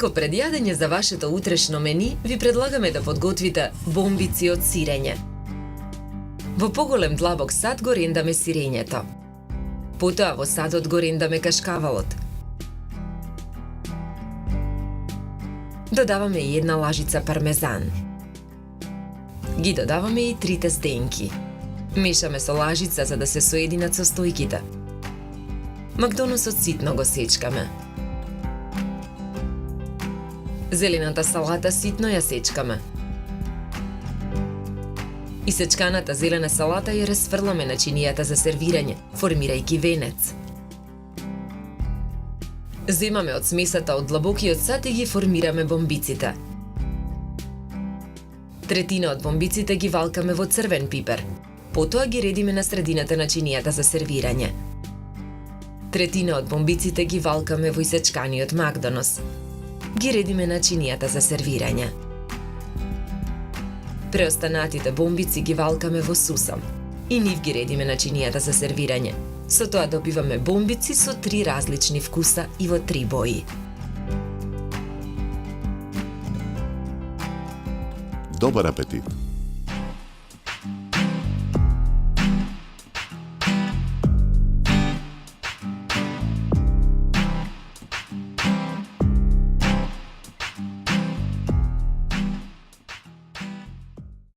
Како предјадење за вашето утрешно мени, ви предлагаме да подготвите бомбици од сирење. Во поголем длабок сад го рендаме сирењето. Потоа во садот го рендаме кашкавалот. Додаваме и една лажица пармезан. Ги додаваме и 3 зденки. Мешаме со лажица за да се соединат состојките. Макдоносот ситно го сечкаме. Зелената салата ситно ја сечкаме. Исечканата зелена салата ја расфрламе на чинијата за сервирање, формирајќи венец. Земаме од смесата од длабокиот сад и ги формираме бомбиците. Третина од бомбиците ги валкаме во црвен пипер. Потоа ги редиме на средината на чинијата за сервирање. Третина од бомбиците ги валкаме во исечканиот макдонос. Ги редиме на чинијата за сервирање. Преостанатите бомбици ги валкаме во сусам и нив ги редиме на чинијата за сервирање. Со тоа добиваме бомбици со 3 различни вкуса и во 3 бои. Добар апетит!